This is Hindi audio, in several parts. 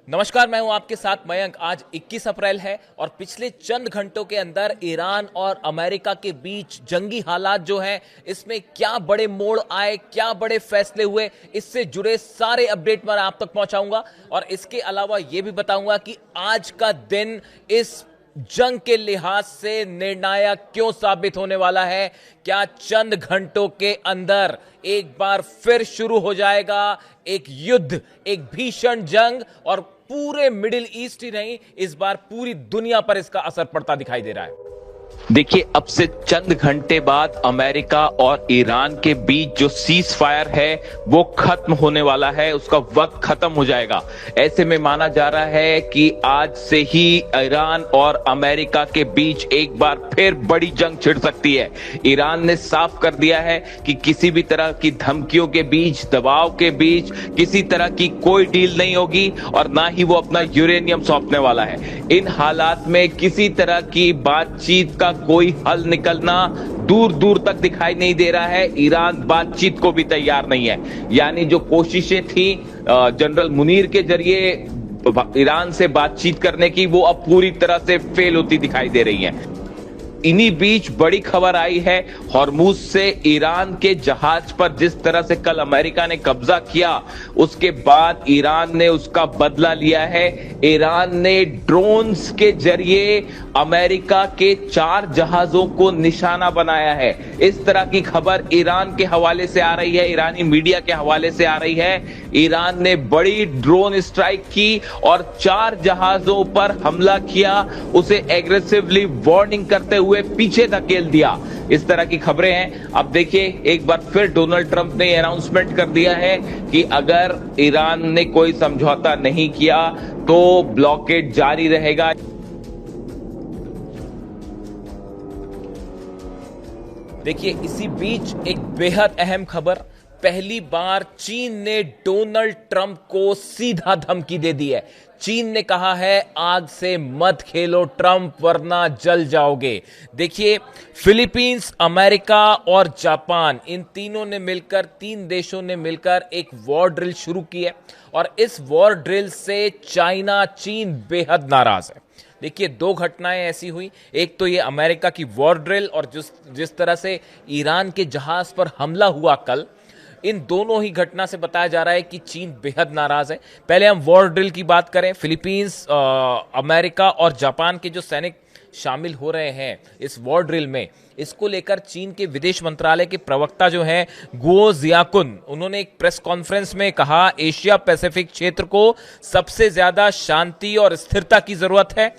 नमस्कार, मैं हूं आपके साथ मयंक। आज 21 अप्रैल है और पिछले चंद घंटों के अंदर ईरान और अमेरिका के बीच जंगी हालात जो हैं, इसमें क्या बड़े मोड़ आए, क्या बड़े फैसले हुए, इससे जुड़े सारे अपडेट मैं आप तक पहुंचाऊंगा। और इसके अलावा यह भी बताऊंगा कि आज का दिन इस जंग के लिहाज से निर्णायक क्यों साबित होने वाला है। क्या चंद घंटों के अंदर एक बार फिर शुरू हो जाएगा एक युद्ध, एक भीषण जंग, और पूरे मिडिल ईस्ट ही नहीं, इस बार पूरी दुनिया पर इसका असर पड़ता दिखाई दे रहा है। देखिए, अब से चंद घंटे बाद अमेरिका और ईरान के बीच जो सीज फायर है वो खत्म होने वाला है, उसका वक्त खत्म हो जाएगा। ऐसे में माना जा रहा है कि आज से ही ईरान और अमेरिका के बीच एक बार फिर बड़ी जंग छिड़ सकती है। ईरान ने साफ कर दिया है कि किसी भी तरह की धमकियों के बीच, दबाव के बीच किसी तरह की कोई डील नहीं होगी और ना ही वो अपना यूरेनियम सौंपने वाला है। इन हालात में किसी तरह की बातचीत का कोई हल निकलना दूर दूर तक दिखाई नहीं दे रहा है। ईरान बातचीत को भी तैयार नहीं है। यानी जो कोशिशें थी जनरल मुनीर के जरिए ईरान से बातचीत करने की, वो अब पूरी तरह से फेल होती दिखाई दे रही हैं। इन्हीं बीच बड़ी खबर आई है हॉर्मुज से ईरान के जहाज पर जिस तरह से कल अमेरिका ने कब्जा किया, उसके बाद ईरान ने उसका बदला लिया है। ईरान ने ड्रोन्स के जरिए अमेरिका के 4 जहाजों को निशाना बनाया है। इस तरह की खबर ईरान के हवाले से आ रही है, ईरानी मीडिया के हवाले से आ रही है। ईरान ने बड़ी ड्रोन स्ट्राइक की और 4 जहाजों पर हमला किया, उसे एग्रेसिवली वार्निंग करते हुए पीछे धकेल दिया। इस तरह की खबरें हैं। अब देखिए, एक बार फिर डोनाल्ड ट्रंप ने अनाउंसमेंट कर दिया है कि अगर ईरान ने कोई समझौता नहीं किया तो ब्लॉकेड जारी रहेगा। देखिए, इसी बीच एक बेहद अहम खबर, पहली बार चीन ने डोनाल्ड ट्रंप को सीधा धमकी दे दी है। चीन ने कहा है, आग से मत खेलो ट्रंप वरना जल जाओगे। देखिए, फिलीपींस, अमेरिका और जापान, इन तीनों ने मिलकर, 3 देशों ने मिलकर एक वॉर ड्रिल शुरू की है और इस वॉर ड्रिल से चाइना, चीन बेहद नाराज है। देखिए, 2 घटनाएं ऐसी हुई, एक तो ये अमेरिका की वॉर ड्रिल और जिस तरह से ईरान के जहाज पर हमला हुआ कल, इन दोनों ही घटना से बताया जा रहा है कि चीन बेहद नाराज है। पहले हम वॉर ड्रिल की बात करें। फिलीपींस, अमेरिका और जापान के जो सैनिक शामिल हो रहे हैं इस वॉर ड्रिल में, इसको लेकर चीन के विदेश मंत्रालय के प्रवक्ता जो हैं गुओ जियाकुन, उन्होंने एक प्रेस कॉन्फ्रेंस में कहा, एशिया पैसिफिक क्षेत्र को सबसे ज्यादा शांति और स्थिरता की जरूरत है।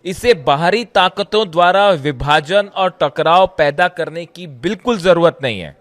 इसे बाहरी ताकतों द्वारा विभाजन और टकराव पैदा करने की बिल्कुल जरूरत नहीं है।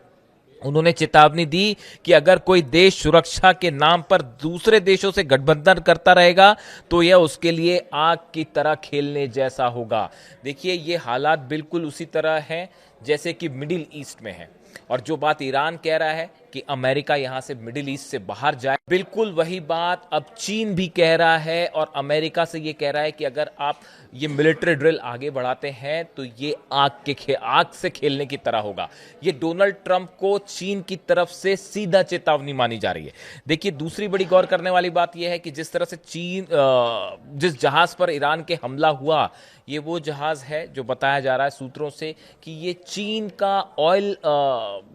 उन्होंने चेतावनी दी कि अगर कोई देश सुरक्षा के नाम पर दूसरे देशों से गठबंधन करता रहेगा तो यह उसके लिए आग की तरह खेलने जैसा होगा। देखिए, ये हालात बिल्कुल उसी तरह हैं जैसे कि मिडिल ईस्ट में है, और जो बात ईरान कह रहा है कि अमेरिका यहां से मिडिल ईस्ट से बाहर जाए, बिल्कुल वही बात अब चीन भी कह रहा है और अमेरिका से ये कह रहा है कि अगर आप ये मिलिट्री ड्रिल आगे बढ़ाते हैं तो ये आग से खेलने की तरह होगा। ये डोनाल्ड ट्रंप को चीन की तरफ से सीधा चेतावनी मानी जा रही है। देखिए, दूसरी बड़ी गौर करने वाली बात यह है कि जिस तरह से चीन, जिस जहाज पर ईरान के हमला हुआ, ये वो जहाज है जो बताया जा रहा है सूत्रों से कि ये चीन का ऑयल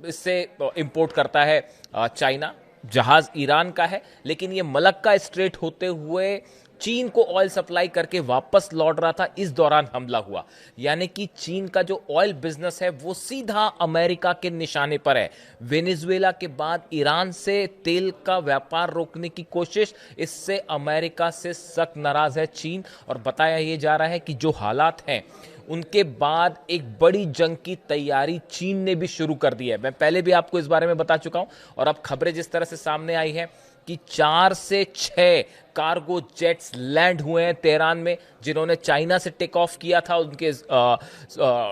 इससे इंपोर्ट करता है चाइना। जहाज ईरान का है, लेकिन ये मलक्का स्ट्रेट होते हुए चीन को ऑयल सप्लाई करके वापस लौट रहा था, इस दौरान हमला हुआ। यानी कि चीन का जो ऑयल बिजनेस है वो सीधा अमेरिका के निशाने पर है। वेनेजुएला के बाद ईरान से तेल का व्यापार रोकने की कोशिश, इससे अमेरिका से सख्त नाराज है चीन। और बताया यह जा रहा है कि जो हालात हैं उनके बाद एक बड़ी जंग की तैयारी चीन ने भी शुरू कर दी है। मैं पहले भी आपको इस बारे में बता चुका हूं, और अब खबरें जिस तरह से सामने आई है कि 4 से 6 कार्गो जेट्स लैंड हुए हैं तेहरान में, जिन्होंने चाइना से टेक ऑफ किया था, उनके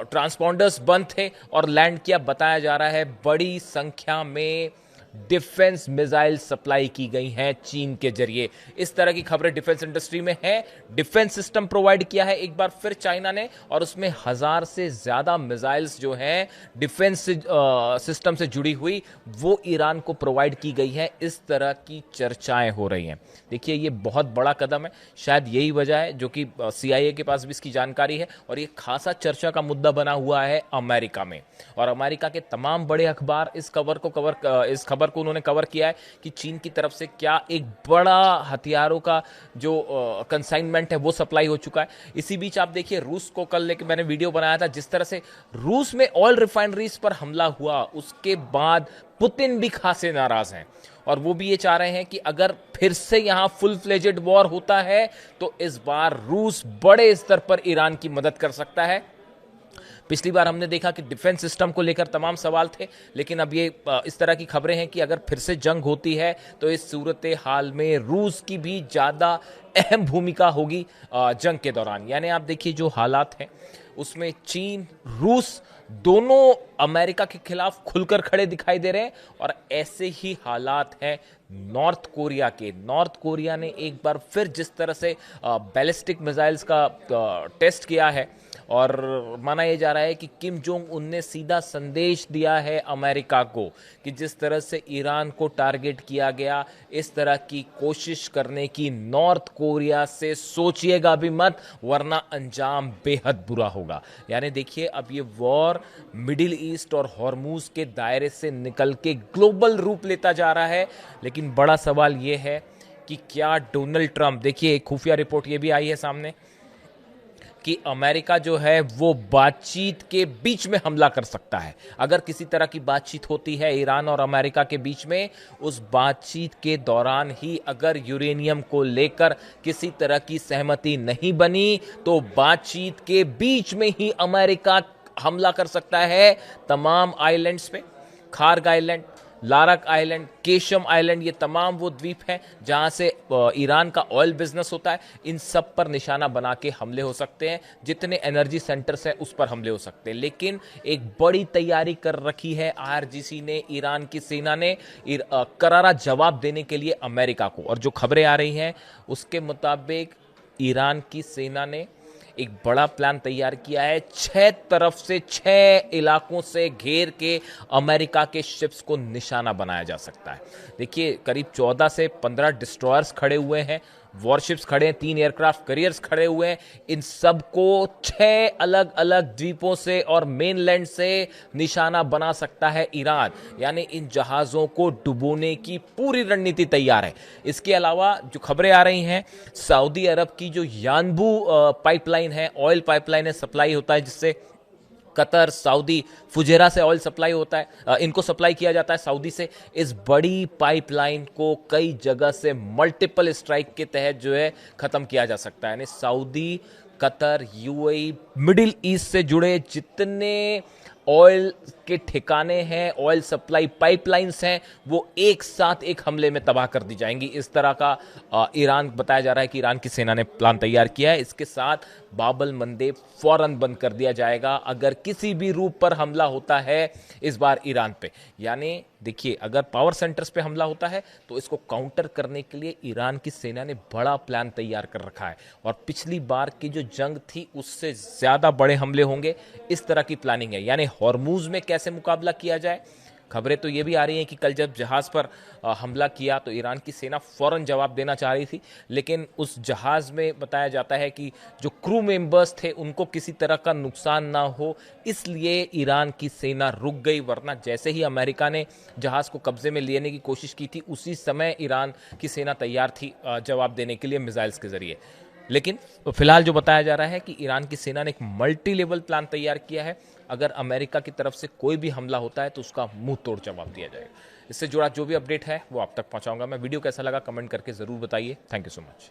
ट्रांसपॉन्डर्स बंद थे और लैंड किया। बताया जा रहा है बड़ी संख्या में डिफेंस मिसाइल सप्लाई की गई हैं चीन के जरिए। इस तरह की खबरें डिफेंस इंडस्ट्री में हैं। डिफेंस सिस्टम प्रोवाइड किया है एक बार फिर चाइना ने, और उसमें 1000 से ज्यादा मिसाइल्स जो हैं डिफेंस सिस्टम से जुड़ी हुई वो ईरान को प्रोवाइड की गई है। इस तरह की चर्चाएं हो रही हैं। देखिए ये बहुत बड़ा कदम है, शायद यही वजह है जो कि CIA के पास भी इसकी जानकारी है, और ये खासा चर्चा का मुद्दा बना हुआ है अमेरिका में। और अमेरिका के तमाम बड़े अखबार इस खबर को उन्होंने कवर किया है कि चीन की तरफ से क्या एक बड़ा हथियारों का जो कंसाइनमेंट है वो सप्लाई हो चुका है। इसी बीच आप देखिए रूस को कल लेके मैंने वीडियो बनाया था, जिस तरह से रूस में ऑयल रिफाइनरीज पर हमला हुआ उसके बाद पुतिन भी खासे नाराज हैं, और वो भी ये चाह रहे हैं कि अगर फिर से यहां फुल फ्लेजेड वॉर होता है तो इस बार रूस बड़े स्तर पर ईरान की मदद कर सकता है। पिछली बार हमने देखा कि डिफेंस सिस्टम को लेकर तमाम सवाल थे, लेकिन अब ये इस तरह की खबरें हैं कि अगर फिर से जंग होती है तो इस सूरत हाल में रूस की भी ज्यादा अहम भूमिका होगी जंग के दौरान। यानी आप देखिए जो हालात हैं उसमें चीन रूस दोनों अमेरिका के खिलाफ खुलकर खड़े दिखाई दे रहे हैं, और ऐसे ही हालात हैं नॉर्थ कोरिया के। नॉर्थ कोरिया ने एक बार फिर जिस तरह से बैलिस्टिक मिसाइल्स का टेस्ट किया है, और माना यह जा रहा है कि किम जोंग उन ने सीधा संदेश दिया है अमेरिका को कि जिस तरह से ईरान को टारगेट किया गया, इस तरह की कोशिश करने की नॉर्थ कोरिया से सोचिएगा भी मत, वरना अंजाम बेहद बुरा होगा। यानी देखिए अब ये वॉर मिडिल ईस्ट और हॉर्मूज के दायरे से निकल के ग्लोबल रूप लेता जा रहा है। लेकिन बड़ा सवाल ये है कि क्या डोनाल्ड ट्रंप, देखिए एक खुफिया रिपोर्ट ये भी आई है सामने कि अमेरिका जो है वो बातचीत के बीच में हमला कर सकता है। अगर किसी तरह की बातचीत होती है ईरान और अमेरिका के बीच में, उस बातचीत के दौरान ही अगर यूरेनियम को लेकर किसी तरह की सहमति नहीं बनी तो बातचीत के बीच में ही अमेरिका हमला कर सकता है तमाम आइलैंड्स पे। Kharg island, Larak island, Qeshm island, ये तमाम वो द्वीप हैं जहां से ईरान का ऑयल बिजनेस होता है। इन सब पर निशाना बना के हमले हो सकते हैं, जितने एनर्जी सेंटर्स हैं उस पर हमले हो सकते हैं। लेकिन एक बड़ी तैयारी कर रखी है IRGC ने, ईरान की सेना ने, करारा जवाब देने के लिए अमेरिका को। और जो खबरें आ रही हैं उसके मुताबिक ईरान की सेना ने एक बड़ा प्लान तैयार किया है। 6 तरफ से 6 इलाकों से घेर के अमेरिका के शिप्स को निशाना बनाया जा सकता है। देखिए करीब 14 से 15 डिस्ट्रॉयर्स खड़े हुए हैं, वॉरशिप्स खड़े हैं, 3 एयरक्राफ्ट कैरियर्स खड़े हुए हैं। इन सब को 6 अलग अलग द्वीपों से और मेनलैंड से निशाना बना सकता है ईरान। यानी इन जहाजों को डुबोने की पूरी रणनीति तैयार है। इसके अलावा जो खबरें आ रही हैं, सऊदी अरब की जो यानबू पाइपलाइन है, ऑयल पाइपलाइन है, सप्लाई होता है जिससे कतर, सऊदी, फुजेरा से ऑयल सप्लाई होता है, इनको सप्लाई किया जाता है सऊदी से। इस बड़ी पाइपलाइन को कई जगह से मल्टीपल स्ट्राइक के तहत जो है खत्म किया जा सकता है। यानी Saudi, Qatar, UAE, middle east से जुड़े जितने ऑयल के ठिकाने हैं, ऑयल सप्लाई पाइपलाइंस हैं, वो एक साथ एक हमले में तबाह कर दी जाएंगी। इस तरह का ईरान, बताया जा रहा है कि ईरान की सेना ने प्लान तैयार किया है। इसके साथ बाबल मंदेब फौरन बंद कर दिया जाएगा अगर किसी भी रूप पर हमला होता है इस बार ईरान पे। यानी देखिए अगर पावर सेंटर्स पे हमला होता है तो इसको काउंटर करने के लिए ईरान की सेना ने बड़ा प्लान तैयार कर रखा है, और पिछली बार की जो जंग थी उससे ज्यादा बड़े हमले होंगे, इस तरह की प्लानिंग है। यानी हॉर्मूज में कैसे मुकाबला किया जाए। खबरें तो ये भी आ रही हैं कि कल जब जहाज पर हमला किया तो ईरान की सेना फौरन जवाब देना चाह रही थी, लेकिन उस जहाज में बताया जाता है कि जो क्रू मेंबर्स थे उनको किसी तरह का नुकसान ना हो, इसलिए ईरान की सेना रुक गई। वरना जैसे ही अमेरिका ने जहाज को कब्जे में लेने की कोशिश की थी, उसी समय ईरान की सेना तैयार थी जवाब देने के लिए मिसाइल्स के जरिए। लेकिन फिलहाल जो बताया जा रहा है कि ईरान की सेना ने एक मल्टी लेवल प्लान तैयार किया है। अगर अमेरिका की तरफ से कोई भी हमला होता है तो उसका मुंह तोड़ जवाब दिया जाएगा। इससे जुड़ा जो भी अपडेट है वो आप तक पहुंचाऊंगा मैं। वीडियो कैसा लगा कमेंट करके जरूर बताइए। Thank you so much.